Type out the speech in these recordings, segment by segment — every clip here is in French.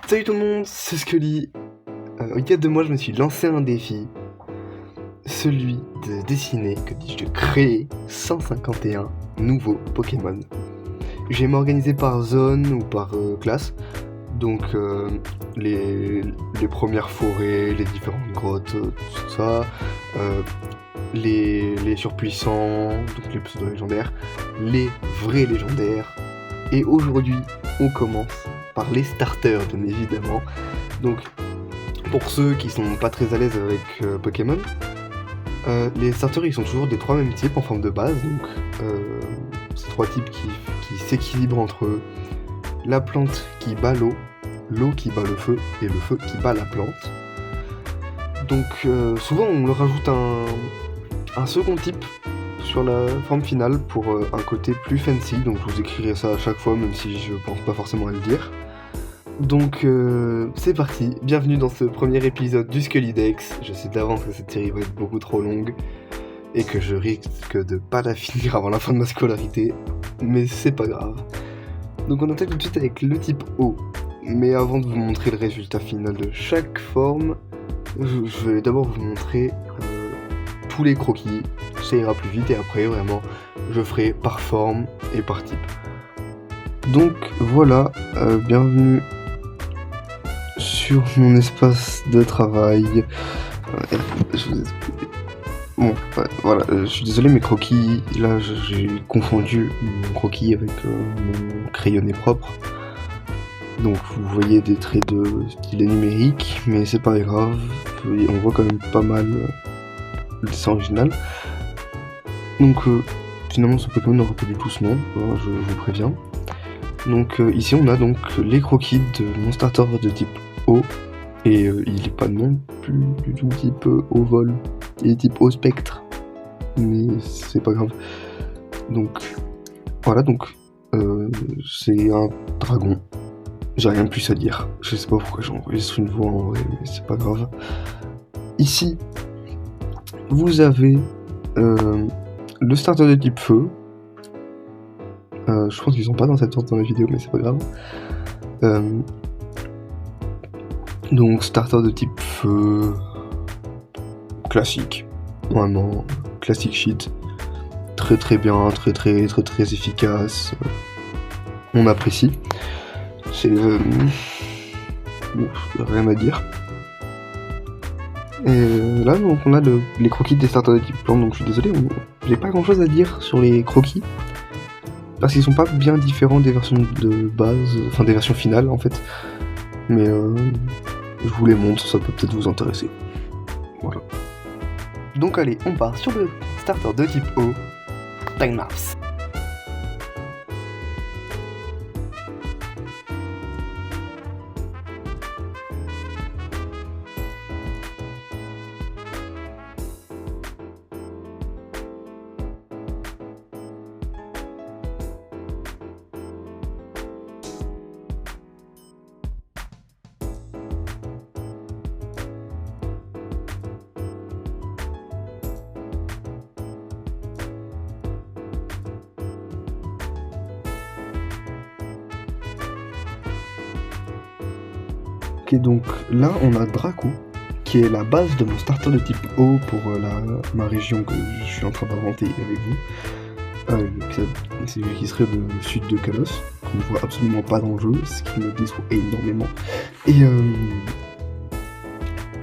Salut tout le monde, c'est Scully. Il y a 2 mois, je me suis lancé un défi, celui de dessiner, que dis-je, de créer 151 nouveaux Pokémon. Je vais m'organiser par zone ou par classe, donc les premières forêts, les différentes grottes, tout ça, les surpuissants, donc les pseudo-légendaires, les vrais légendaires, et aujourd'hui, on commence par les starters, bien évidemment. Donc, pour ceux qui sont pas très à l'aise avec Pokémon, les starters ils sont toujours des 3 mêmes types en forme de base, donc ces 3 types qui s'équilibrent entre eux. La plante qui bat l'eau, l'eau qui bat le feu, et le feu qui bat la plante. Donc souvent on leur rajoute un second type sur la forme finale pour un côté plus fancy, donc je vous écrirai ça à chaque fois même si je pense pas forcément à le dire. Donc c'est parti, bienvenue dans ce premier épisode du Scullydex. Je sais d'avance que cette série va être beaucoup trop longue et que je risque de pas la finir avant la fin de ma scolarité, mais c'est pas grave. Donc on attaque tout de suite avec le type O, mais avant de vous montrer le résultat final de chaque forme, je vais d'abord vous montrer tous les croquis, ça ira plus vite et après vraiment je ferai par forme et par type. Donc voilà, bienvenue sur mon espace de travail. Voilà, je suis désolé, mes croquis, là j'ai confondu mon croquis avec mon crayonné propre. Donc vous voyez des traits de stylet numérique, mais c'est pas grave, on voit quand même pas mal le dessin original. Donc finalement ce Pokémon n'aura pas du tout ce nom, je vous préviens. Donc ici on a donc les croquis de mon starter de type O, et il est pas non plus du tout type O vol, il est type O spectre, mais c'est pas grave. Donc voilà, donc c'est un dragon, j'ai rien de plus à dire, je sais pas pourquoi j'enregistre une voix en vrai, mais c'est pas grave. Ici vous avez le starter de type feu. Je pense qu'ils sont pas dans cette sorte dans la vidéo, mais c'est pas grave. Donc starter de type feu, classique, vraiment classique shit, très bien, très efficace. On apprécie. C'est rien à dire. Et là donc on a les croquis des starters de type plante, donc je suis désolé, j'ai pas grand chose à dire sur les croquis. Parce qu'ils sont pas bien différents des versions de base, enfin des versions finales en fait. Mais je vous les montre, ça peut peut-être vous intéresser. Voilà. Donc allez, on part sur le starter de type O, Dynamax. Ok, donc là on a Draco, qui est la base de mon starter de type O pour ma région que je suis en train d'inventer avec vous. C'est lui qui serait le sud de Kalos, qu'on ne voit absolument pas dans le jeu, ce qui me déçoit énormément. Et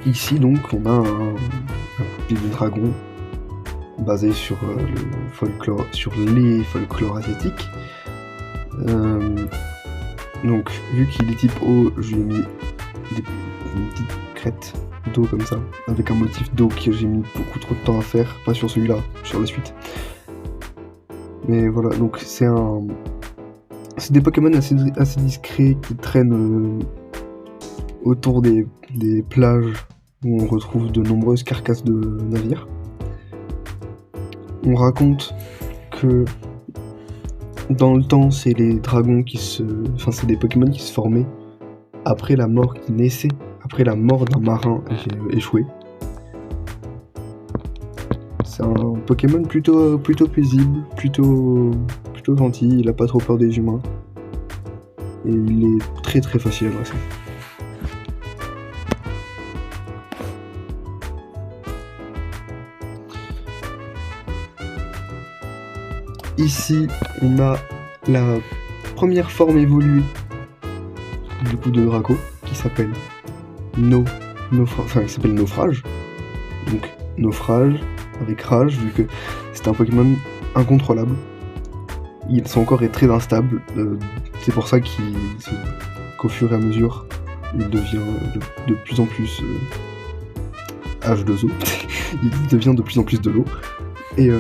ici donc on a un petit dragon basé sur les folklores asiatiques. Donc vu qu'il est type O, je lui ai mis une petite crête d'eau comme ça, avec un motif d'eau que j'ai mis beaucoup trop de temps à faire, pas sur celui-là, sur la suite. Mais voilà, donc c'est des Pokémon assez discrets qui traînent autour des plages où on retrouve de nombreuses carcasses de navires. On raconte que dans le temps, c'est les dragons c'est des Pokémon qui se formaient après la mort qui naissait, après la mort d'un marin échoué. C'est un Pokémon plutôt paisible, plutôt gentil, il a pas trop peur des humains. Et il est très facile à dresser. ici, on a la première forme évoluée du coup de Draco, qui s'appelle Naufrage. Donc Naufrage avec Rage, vu que c'est un Pokémon incontrôlable. Son corps est très instable, c'est pour ça qu'au fur et à mesure, il devient de plus en plus H2O. Il devient de plus en plus de l'eau. Et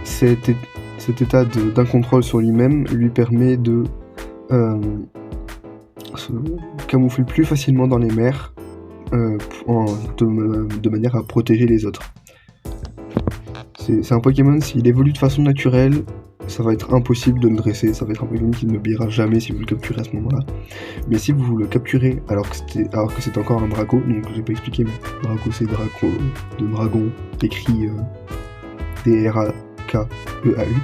cet état d'incontrôle sur lui-même lui permet de se camoufler plus facilement dans les mers de manière à protéger les autres. C'est un Pokémon, s'il évolue de façon naturelle, ça va être impossible de le dresser, ça va être un Pokémon qui ne n'oubliera jamais si vous le capturez à ce moment-là. Mais si vous le capturez alors que c'était encore un Draco, donc j'ai pas expliqué, mais Draco c'est Draco de dragon, écrit D-R-A-K-E-A-U.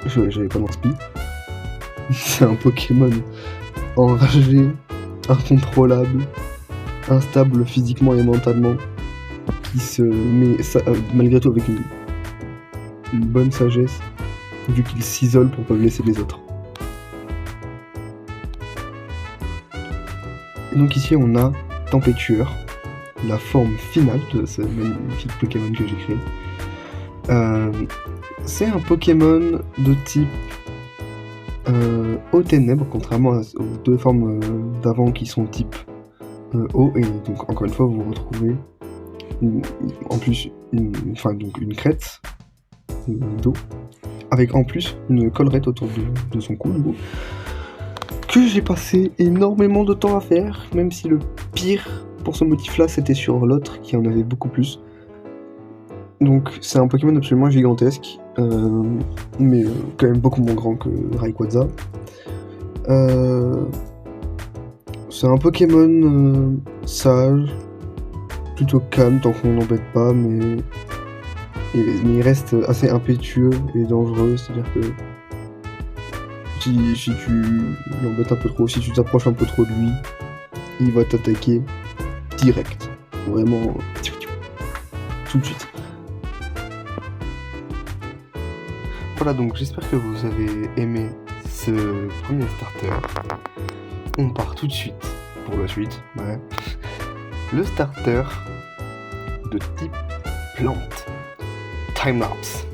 J'avais pas d'inspi. C'est un Pokémon enragé, incontrôlable, instable physiquement et mentalement, qui se met malgré tout avec une bonne sagesse, vu qu'il s'isole pour pas blesser les autres. Et donc ici on a Tempétueur, la forme finale de ce magnifique Pokémon que j'ai créé. C'est un Pokémon de type eau ténèbres, contrairement aux deux formes d'avant qui sont type eau, et donc encore une fois vous retrouvez en plus une crête d'eau, avec en plus une collerette autour de son cou, que j'ai passé énormément de temps à faire, même si le pire pour ce motif-là c'était sur l'autre qui en avait beaucoup plus. Donc c'est un Pokémon absolument gigantesque, mais quand même beaucoup moins grand que Rayquaza. C'est un Pokémon sage, plutôt calme tant qu'on n'embête pas, mais il reste assez impétueux et dangereux, c'est-à-dire que si tu l'embêtes un peu trop, si tu t'approches un peu trop de lui, il va t'attaquer direct, vraiment tout de suite. Voilà, donc j'espère que vous avez aimé ce premier starter. On part tout de suite pour la suite. Ouais. Le starter de type plante. Timelapse.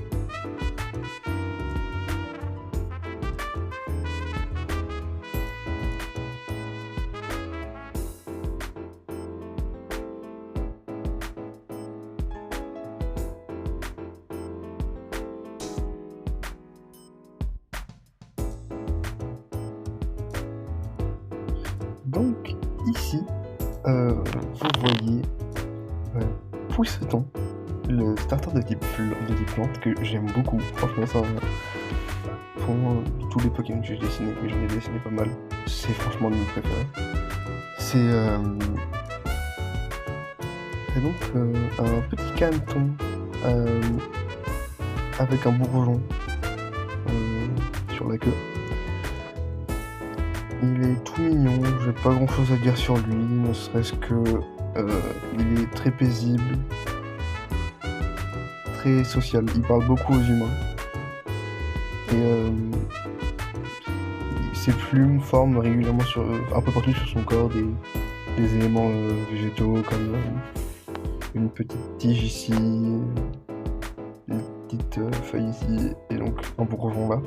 Donc ici, vous voyez Pousseton, le starter de type plante que j'aime beaucoup. Franchement, ça, pour moi, tous les Pokémon que j'ai dessinés, et j'en ai dessiné pas mal, c'est franchement de mes préférés. C'est donc un petit caneton avec un bourgeon sur la queue. Il est tout mignon, j'ai pas grand chose à dire sur lui, ne serait-ce que il est très paisible, très social, il parle beaucoup aux humains. Et ses plumes forment régulièrement un peu partout sur son corps des éléments végétaux comme une petite tige ici, une petite feuille ici, et donc un bourgeon là.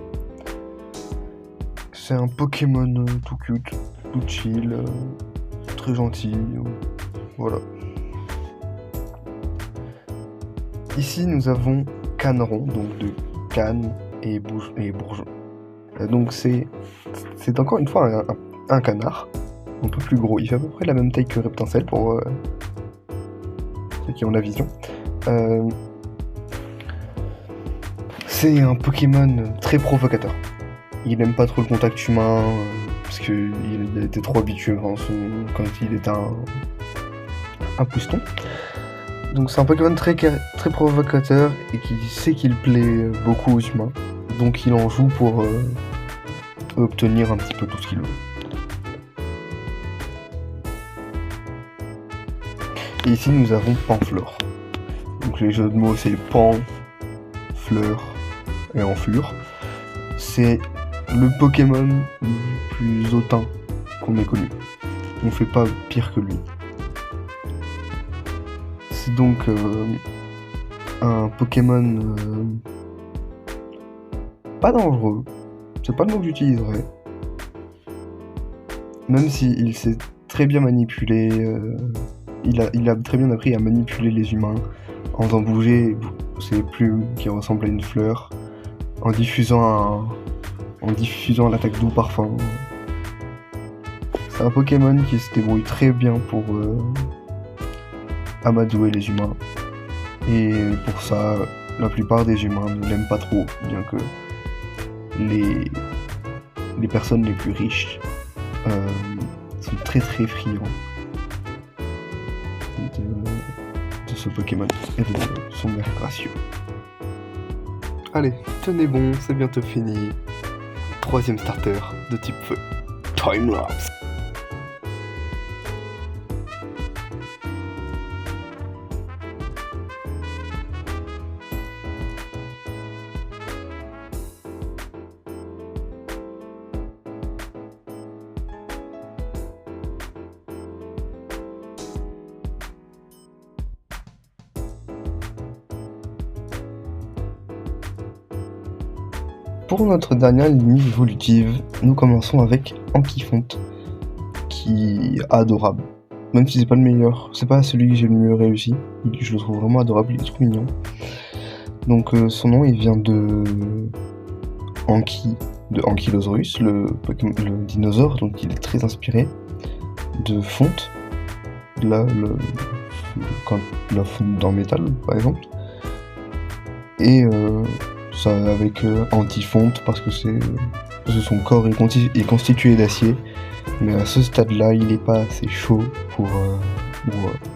C'est un Pokémon tout cute, tout chill, très gentil, voilà. Ici nous avons Caneron, donc de canne et bourgeon. Donc c'est encore une fois un canard, un peu plus gros, il fait à peu près la même taille que Reptincelle pour ceux qui ont la vision. C'est un Pokémon très provocateur. Il n'aime pas trop le contact humain, parce qu'il était trop habitué quand il était un pousseton. Donc c'est un Pokémon très provocateur et qui sait qu'il plaît beaucoup aux humains. Donc il en joue pour obtenir un petit peu tout ce qu'il veut. Et ici nous avons Panflore. Donc les jeux de mots c'est pan, fleurs et enflure. C'est le Pokémon le plus hautain qu'on ait connu. On fait pas pire que lui. C'est donc un Pokémon pas dangereux. C'est pas le mot que j'utiliserais. Même s'il sait très bien manipuler, il a très bien appris à manipuler les humains en faisant bouger ses plumes qui ressemblent à une fleur, en diffusant l'attaque d'eau parfum. C'est un Pokémon qui se débrouille très bien pour amadouer les humains. Et pour ça, la plupart des humains ne l'aiment pas trop, bien que les personnes les plus riches sont très très friands de ce Pokémon et de son air gracieux. Allez, tenez bon, c'est bientôt fini. 3e starter de type feu, Time-Lapse. Pour notre dernière ligne évolutive, nous commençons avec Anquifonte, qui est adorable. Même si c'est pas le meilleur, c'est pas celui que j'ai le mieux réussi, je le trouve vraiment adorable, il est trop mignon. Donc son nom il vient de Ankylosaurus, le dinosaure, donc il est très inspiré de fonte, la fonte dans métal par exemple, et ça avec antifonte parce que son corps est constitué d'acier, mais à ce stade-là, il n'est pas assez chaud pour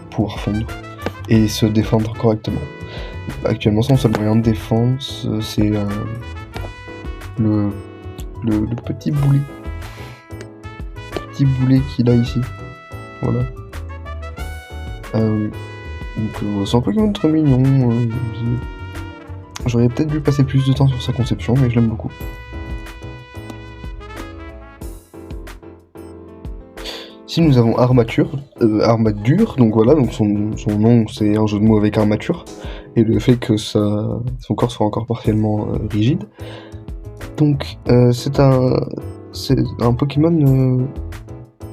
pouvoir fondre et se défendre correctement. Actuellement, son seul moyen de défense, c'est le petit boulet. Petit boulet qu'il a ici. Voilà. Donc, c'est un Pokémon très mignon. J'aurais peut-être dû passer plus de temps sur sa conception, mais je l'aime beaucoup. Ici nous avons Armature, donc voilà, donc son nom c'est un jeu de mots avec armature, et le fait que son corps soit encore partiellement rigide. Donc c'est un Pokémon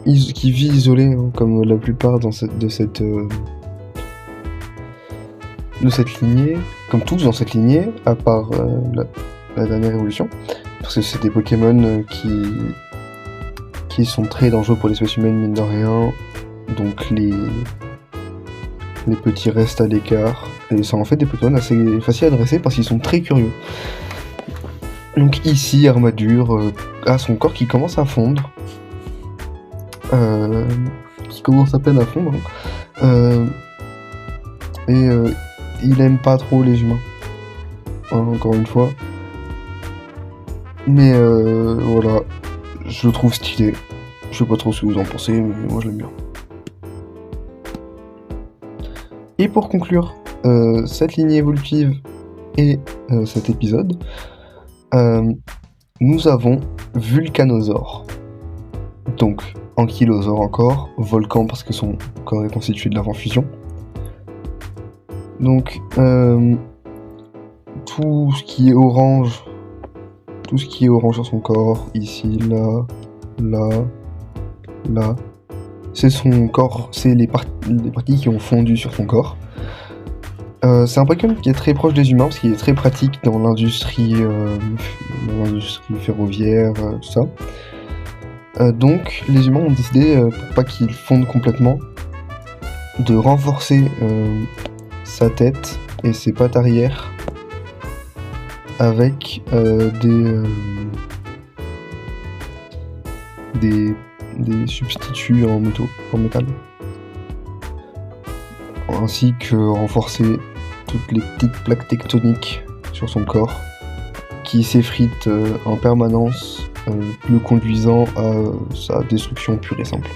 qui vit isolé, hein, comme la plupart de cette lignée, comme tous dans cette lignée, à part la dernière évolution, parce que c'est des Pokémon qui sont très dangereux pour l'espèce humaine, mine de rien, donc les petits restent à l'écart, et ça en fait des Pokémon assez faciles à dresser parce qu'ils sont très curieux. Donc ici, Armature a son corps qui commence à fondre, qui commence à peine à fondre, et il aime pas trop les humains, encore une fois. Mais voilà, je le trouve stylé. Je sais pas trop ce que vous en pensez, mais moi je l'aime bien. Et pour conclure cette lignée évolutive et cet épisode, nous avons Vulcanosaure. Donc Ankylosaure encore, Volcan parce que son corps est constitué de l'avant-fusion. Donc tout ce qui est orange sur son corps, ici, là, c'est son corps, c'est les parties qui ont fondu sur son corps. C'est un Pokémon qui est très proche des humains parce qu'il est très pratique dans l'industrie ferroviaire, tout ça. Donc les humains ont décidé, pour pas qu'il fonde complètement, de renforcer sa tête et ses pattes arrière avec des substituts en métal, ainsi que renforcer toutes les petites plaques tectoniques sur son corps qui s'effritent en permanence, le conduisant à sa destruction pure et simple.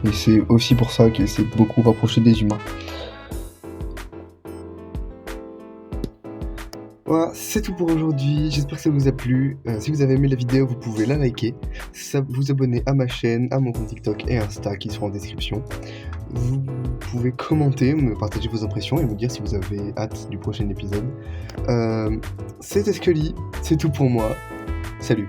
Et c'est aussi pour ça qu'il s'est beaucoup rapproché des humains. Voilà, c'est tout pour aujourd'hui, j'espère que ça vous a plu. Si vous avez aimé la vidéo, vous pouvez la liker, vous abonner à ma chaîne, à mon compte TikTok et Insta qui seront en description. Vous pouvez commenter, me partager vos impressions et me dire si vous avez hâte du prochain épisode. C'était Scully, c'est tout pour moi. Salut!